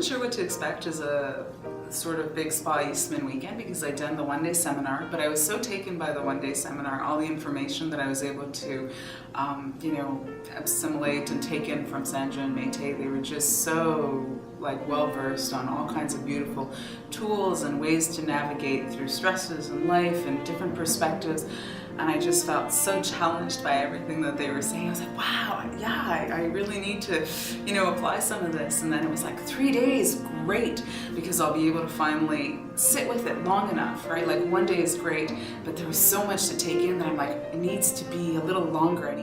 wasn't sure what to expect as a sort of big Spa Eastman weekend because I'd done the one-day seminar, but I was so taken by the one-day seminar, all the information that I was able to, assimilate and take in from Sandra and Mayte. They were just so well-versed on all kinds of beautiful tools and ways to navigate through stresses in life and different perspectives. And I just felt so challenged by everything that they were saying. I was like, wow, yeah, I really need to, apply some of this. And then it was like 3 days, great, because I'll be able to finally sit with it long enough, right? Like one day is great, but there was so much to take in that I'm like, it needs to be a little longer. I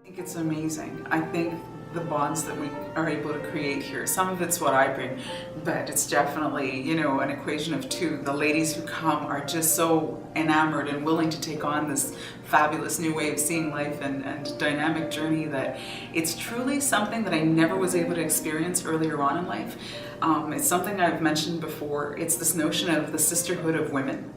think it's amazing. I think the bonds that we are able to create here, some of it's what I bring, but it's definitely, an equation of two. The ladies who come are just so enamored and willing to take on this fabulous new way of seeing life and dynamic journey that it's truly something that I never was able to experience earlier on in life. It's something I've mentioned before. It's this notion of the sisterhood of women.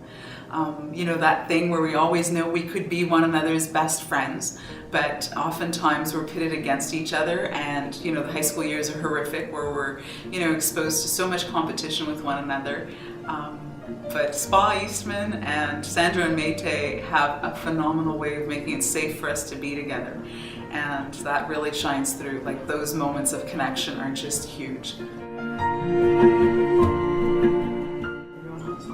That thing where we always know we could be one another's best friends, but oftentimes we're pitted against each other, and the high school years are horrific where we're exposed to so much competition with one another. But Spa Eastman and Sandra and Mayte have a phenomenal way of making it safe for us to be together, and that really shines through. Like, those moments of connection are just huge.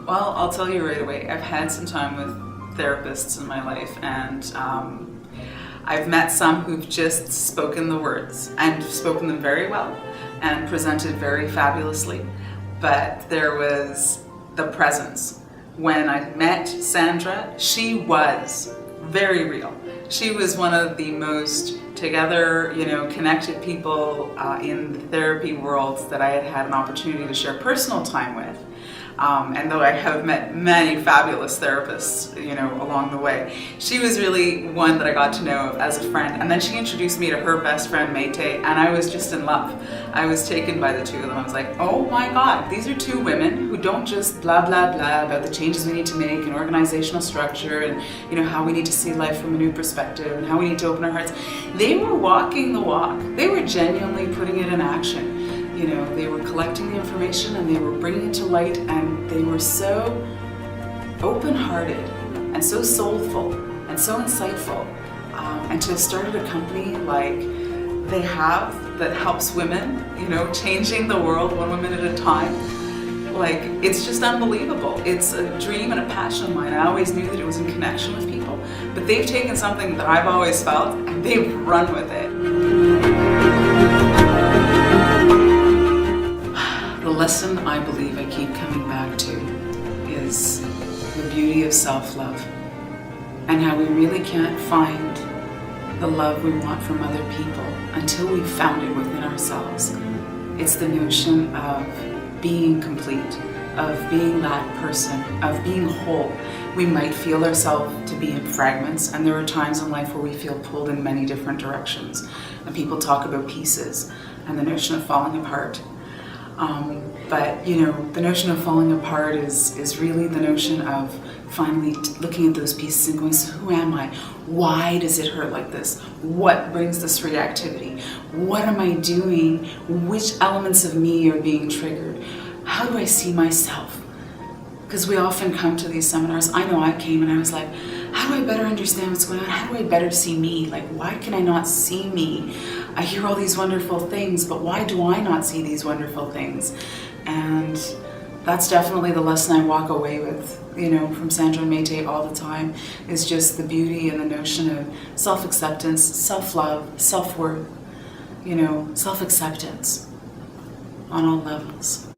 Well, I'll tell you right away, I've had some time with therapists in my life, and I've met some who've just spoken the words and spoken them very well and presented very fabulously. But there was the presence. When I met Sandra, she was very real. She was one of the most together, connected people in the therapy world that I had an opportunity to share personal time with. And though I have met many fabulous therapists, along the way, she was really one that I got to know as a friend. And then she introduced me to her best friend, Mayte, and I was just in love. I was taken by the two of them. I was like, oh my God, these are two women who don't just blah, blah, blah about the changes we need to make and organizational structure and, how we need to see life from a new perspective and how we need to open our hearts. They were walking the walk. They were genuinely putting it in action. They were collecting the information and they were bringing it to light, and they were so open-hearted and so soulful and so insightful. And to have started a company like they have that helps women, changing the world one woman at a time, it's just unbelievable. It's a dream and a passion of mine. I always knew that it was in connection with people, but they've taken something that I've always felt and they've run with it. The lesson I believe I keep coming back to is the beauty of self-love and how we really can't find the love we want from other people until we've found it within ourselves. It's the notion of being complete, of being that person, of being whole. We might feel ourselves to be in fragments, and there are times in life where we feel pulled in many different directions. And people talk about pieces and the notion of falling apart. But the notion of falling apart is really the notion of finally looking at those pieces and going, so who am I? Why does it hurt like this? What brings this reactivity? What am I doing? Which elements of me are being triggered? How do I see myself? Because we often come to these seminars. I know I came and I was like, how do I better understand what's going on? How do I better see me? Why can I not see me? I hear all these wonderful things, but why do I not see these wonderful things? And that's definitely the lesson I walk away with, from Sandra and Mayte all the time, is just the beauty and the notion of self-acceptance, self-love, self-worth, self-acceptance on all levels.